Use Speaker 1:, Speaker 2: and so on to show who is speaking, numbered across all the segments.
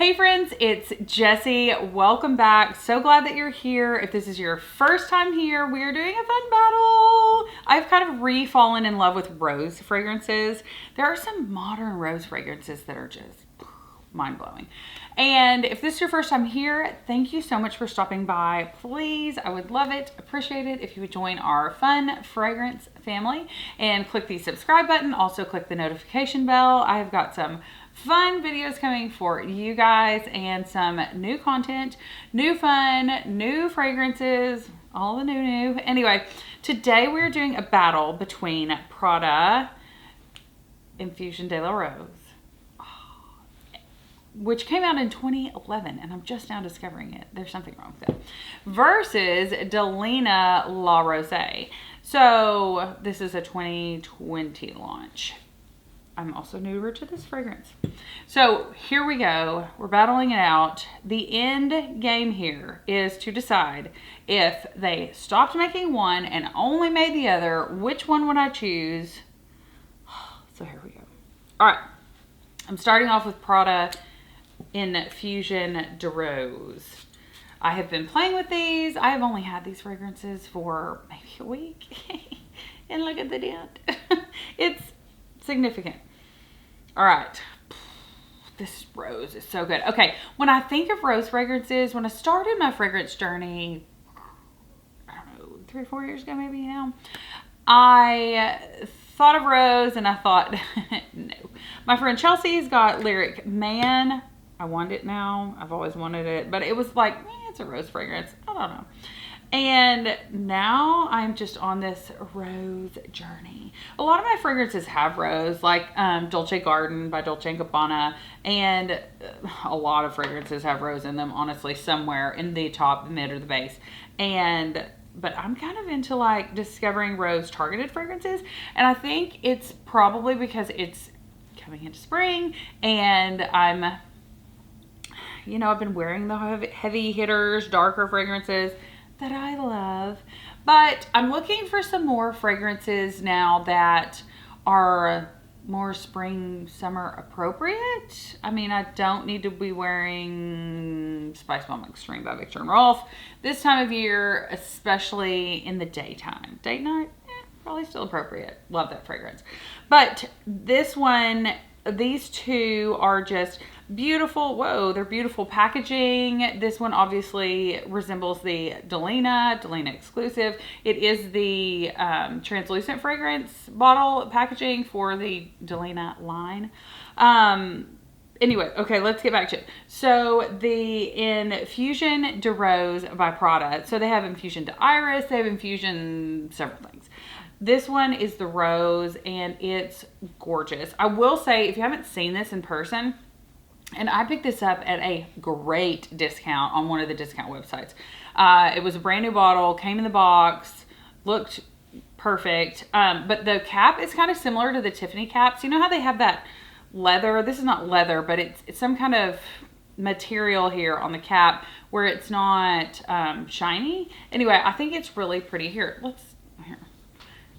Speaker 1: Hey friends, it's Jessi. Welcome back. So glad that you're here. If this is your first time here, we are doing a fun battle. I've kind of re-fallen in love with rose fragrances. There are some modern rose fragrances that are just mind-blowing. And if this is your first time here, thank you so much for stopping by. Please, I would love it, appreciate it if you would join our fun fragrance family and click the subscribe button. Also click the notification bell. I have got some fun videos coming for you guys and some new content, new fun, new fragrances, all the new. Anyway, today we're doing a battle between PRADA Infusion DeRose, which came out in 2011, and I'm just now discovering it. There's something wrong with it. Versus Delina La Rosee. So this is a 2020 launch. I'm also newer to this fragrance. So here we go. We're battling it out. The end game here is to decide if they stopped making one and only made the other, which one would I choose? So here we go. All right. I'm starting off with PRADA Infusion DeRose. I have been playing with these. I have only had these fragrances for maybe a week. And look at the dent. It's significant. All right. This rose is so good. Okay, when I think of rose fragrances, when I started my fragrance journey, I don't know, 3 or 4 years ago maybe now, I thought of rose and I thought, no. My friend Chelsea's got Lyric Man. I want it now. I've always wanted it, but it was like, it's a rose fragrance. I don't know. And now I'm just on this rose journey. A lot of my fragrances have rose, like Dolce Garden by Dolce & Gabbana, and a lot of fragrances have rose in them, honestly, somewhere in the top, the mid, or the base. But I'm kind of into like discovering rose targeted fragrances, and I think it's probably because it's coming into spring, and I've been wearing the heavy hitters, darker fragrances that I love, but I'm looking for some more fragrances now that are more spring, summer appropriate. I mean, I don't need to be wearing Spice Bomb Extreme by Viktor & Rolf this time of year, especially in the daytime. Date night, probably still appropriate. Love that fragrance. But this one, these two are just beautiful. Whoa, they're beautiful packaging. This one obviously resembles the Delina exclusive. It is the translucent fragrance bottle packaging for the Delina line. Anyway, okay, let's get back to it. So the Infusion DeRose by PRADA. So they have Infusion d'Iris, they have Infusion several things. This one is the rose, and it's gorgeous. I will say, if you haven't seen this in person, and I picked this up at a great discount on one of the discount websites. It was a brand new bottle, came in the box, looked perfect. But the cap is kind of similar to the Tiffany caps. You know how they have that leather? This is not leather, but it's some kind of material here on the cap where it's not shiny. Anyway, I think it's really pretty. Here.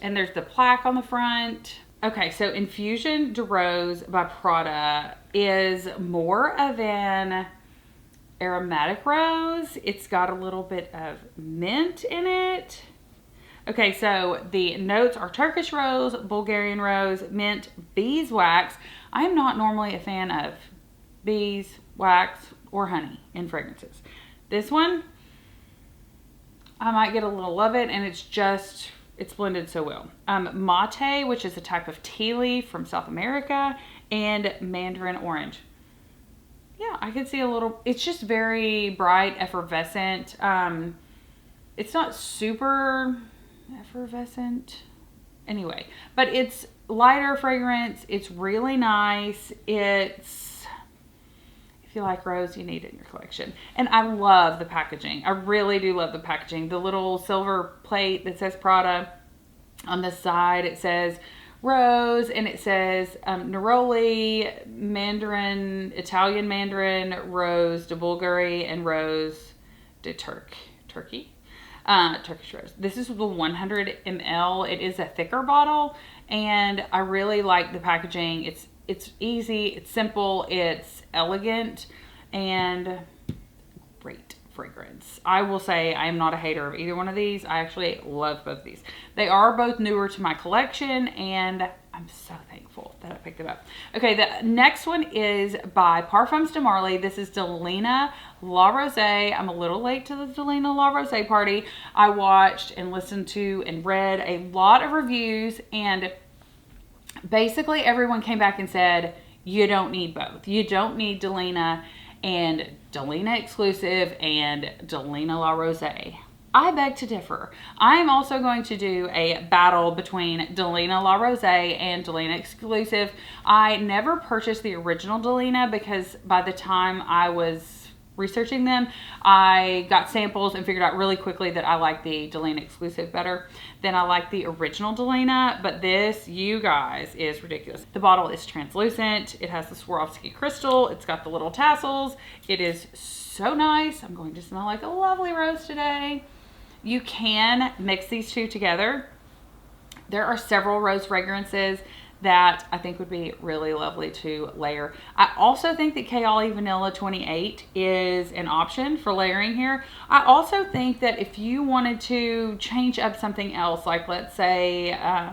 Speaker 1: And there's the plaque on the front. Okay, so Infusion DeRose by PRADA is more of an aromatic rose. It's got a little bit of mint in it. Okay, so the notes are Turkish rose, Bulgarian rose, mint, beeswax. I am not normally a fan of beeswax or honey in fragrances. This one, I might get a little of it, and it's blended so well. Mate, which is a type of tea leaf from South America, and mandarin orange. Yeah, I could see a little, it's just very bright, effervescent. It's not super effervescent. Anyway, but it's lighter fragrance. It's really nice. If you like rose, you need it in your collection. And I love the packaging. I really do love the packaging. The little silver plate that says PRADA. On the side, it says rose, and it says Neroli, Mandarin, Italian Mandarin, Rose de Bulgari, and Rose de Turkey. Turkish rose. This is the 100 ml. It is a thicker bottle, and I really like the packaging. It's easy, it's simple, it's elegant. and great fragrance. I will say I am not a hater of either one of these. I actually love both of these. They are both newer to my collection, and I'm so thankful that I picked it up. Okay, the next one is by Parfums de Marly. This is Delina La Rosee. I'm a little late to the Delina La Rosee party. I watched and listened to and read a lot of reviews, and basically everyone came back and said, you don't need both. You don't need Delina and Delina Exclusive and Delina La Rosee. I beg to differ. I'm also going to do a battle between Delina La Rosee and Delina Exclusive. I never purchased the original Delina because by the time I was researching them, I got samples and figured out really quickly that I like the Delina Exclusive better than I like the original Delina. But this, you guys, is ridiculous. The bottle is translucent. It has the Swarovski crystal. It's got the little tassels. It is so nice. I'm going to smell like a lovely rose today. You can mix these two together. There are several rose fragrances that I think would be really lovely to layer. I also think that Kayali Vanilla 28 is an option for layering here. I also think that if you wanted to change up something else, like let's say, I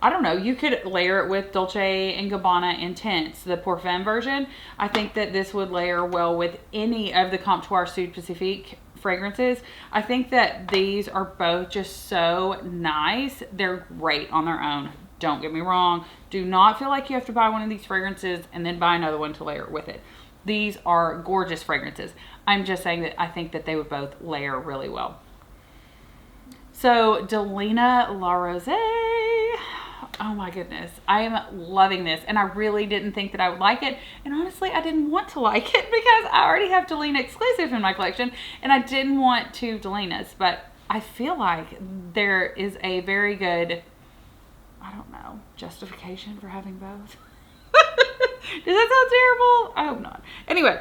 Speaker 1: don't know, you could layer it with Dolce & Gabbana Intense, the Parfum version. I think that this would layer well with any of the Comptoir Sud Pacifique fragrances. I think that these are both just so nice. They're great on their own. Don't get me wrong. Do not feel like you have to buy one of these fragrances and then buy another one to layer it with it. These are gorgeous fragrances. I'm just saying that I think that they would both layer really well. So Delina La Rosee. Oh my goodness. I am loving this, and I really didn't think that I would like it. And honestly, I didn't want to like it because I already have Delina Exclusive in my collection and I didn't want two Delinas, but I feel like there is a very good, I don't know, justification for having both. Does that sound terrible? I hope not. Anyway,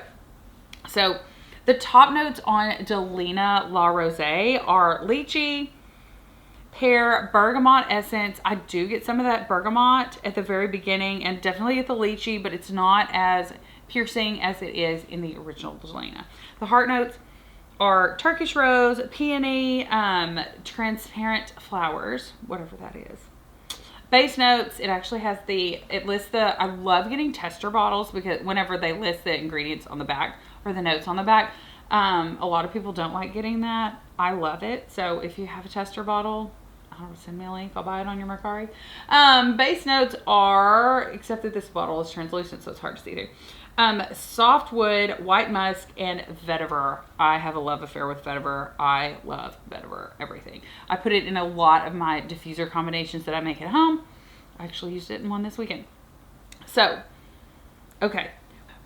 Speaker 1: so the top notes on Delina La Rosee are lychee, pear, bergamot essence. I do get some of that bergamot at the very beginning and definitely at the lychee, but it's not as piercing as it is in the original Delina. The heart notes are Turkish rose, peony, transparent flowers, whatever that is. Base notes, it actually has it lists I love getting tester bottles because whenever they list the ingredients on the back or the notes on the back, a lot of people don't like getting that. I love it. So if you have a tester bottle, send me a link. I'll buy it on your Mercari. Base notes are, except that this bottle is translucent, so it's hard to see through. Softwood, white musk, and vetiver. I have a love affair with vetiver. I love vetiver, everything. I put it in a lot of my diffuser combinations that I make at home. I actually used it in one this weekend. So, okay.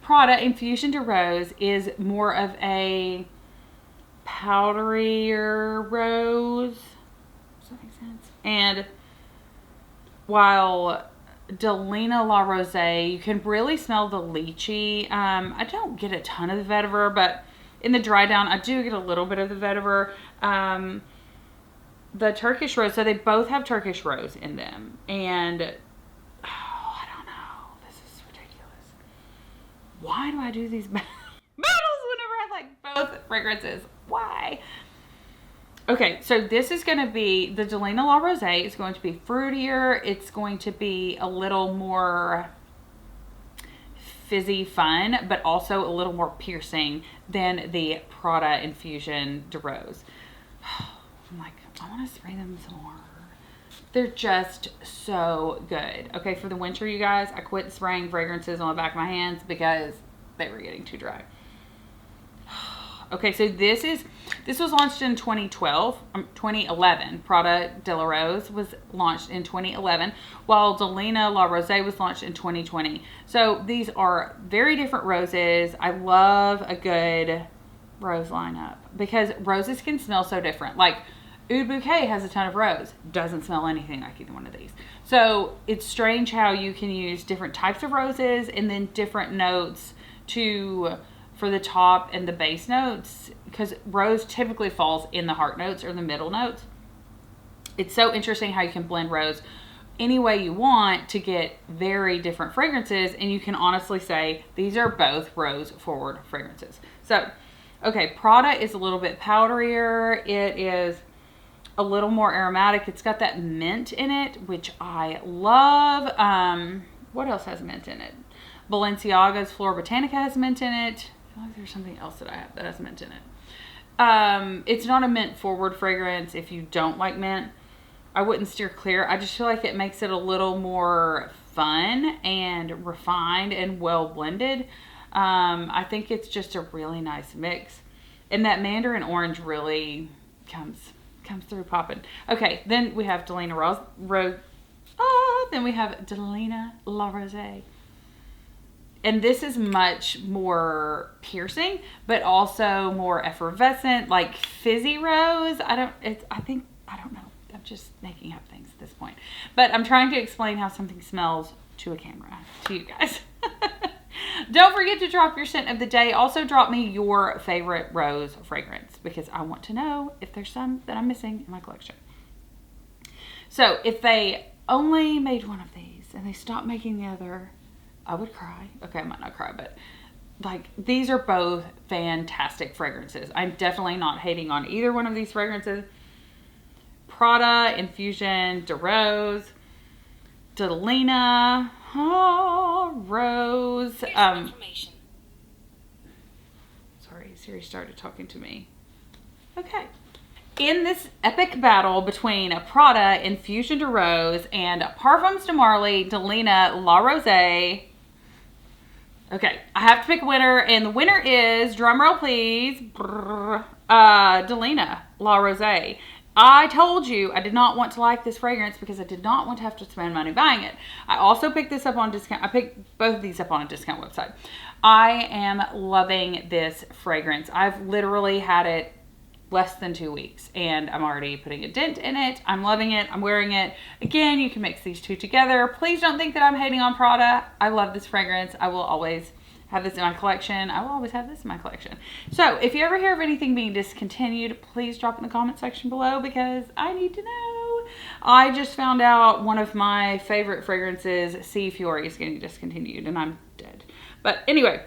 Speaker 1: PRADA Infusion DeRose is more of a powderier rose. Does that make sense? And while Delina La Rosee, you can really smell the lychee. I don't get a ton of the vetiver, but in the dry down, I do get a little bit of the vetiver. The Turkish rose, so they both have Turkish rose in them. And, I don't know. This is ridiculous. Why do I do these battles whenever I like both fragrances? Why? Okay, so this is going to be, the Delina La Rosee is going to be fruitier. It's going to be a little more fizzy fun, but also a little more piercing than the PRADA Infusion DeRose. I'm like, I want to spray them some more. They're just so good. Okay, for the winter, you guys, I quit spraying fragrances on the back of my hands because they were getting too dry. Okay, so this was launched in 2011. PRADA de la Rose was launched in 2011, while Delina La Rosee was launched in 2020. So these are very different roses. I love a good rose lineup because roses can smell so different. Like Oud Bouquet has a ton of rose, doesn't smell anything like either one of these. So it's strange how you can use different types of roses and then different notes for the top and the base notes, because rose typically falls in the heart notes or the middle notes. It's so interesting how you can blend rose any way you want to get very different fragrances, and you can honestly say these are both rose forward fragrances. So, okay, Prada is a little bit powderier. It is a little more aromatic. It's got that mint in it, which I love. What else has mint in it? Balenciaga's Flora Botanica has mint in it. I feel like there's something else that I have that has mint in it. It's not a mint forward fragrance. If you don't like mint, I wouldn't steer clear. I just feel like it makes it a little more fun and refined and well blended. I think it's just a really nice mix. And that mandarin orange really comes through popping. Okay, then we have Delina then we have Delina La Rosee. And this is much more piercing, but also more effervescent, like fizzy rose. I don't know. I'm just making up things at this point. But I'm trying to explain how something smells to a camera, to you guys. Don't forget to drop your scent of the day. Also drop me your favorite rose fragrance, because I want to know if there's some that I'm missing in my collection. So if they only made one of these and they stopped making the other, I would cry. Okay, I might not cry, but like, these are both fantastic fragrances. I'm definitely not hating on either one of these fragrances. PRADA Infusion DeRose, Delina Rose. Sorry, Siri started talking to me. Okay. In this epic battle between PRADA Infusion DeRose and Parfums de Marly Delina La Rosee. Okay, I have to pick a winner, and the winner is, drumroll please, Delina La Rosee. I told you I did not want to like this fragrance because I did not want to have to spend money buying it. I also picked this up on discount. I picked both of these up on a discount website. I am loving this fragrance. I've literally had it less than 2 weeks and I'm already putting a dent in it. I'm loving it. I'm wearing it. Again, you can mix these two together. Please don't think that I'm hating on Prada. I love this fragrance. I will always have this in my collection. I will always have this in my collection. So if you ever hear of anything being discontinued, please drop in the comment section below, because I need to know. I just found out one of my favorite fragrances, Sea Fury, is getting discontinued, and I'm dead. But anyway,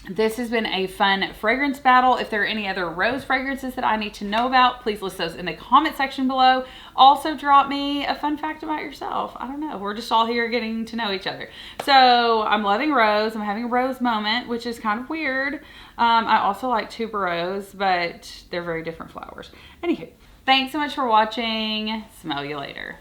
Speaker 1: this has been a fun fragrance battle. If there are any other rose fragrances that I need to know about, please list those in the comment section below. Also drop me a fun fact about yourself. I don't know. We're just all here getting to know each other. So I'm loving rose. I'm having a rose moment, which is kind of weird. I also like tuberose, but they're very different flowers. Anywho, thanks so much for watching. Smell you later.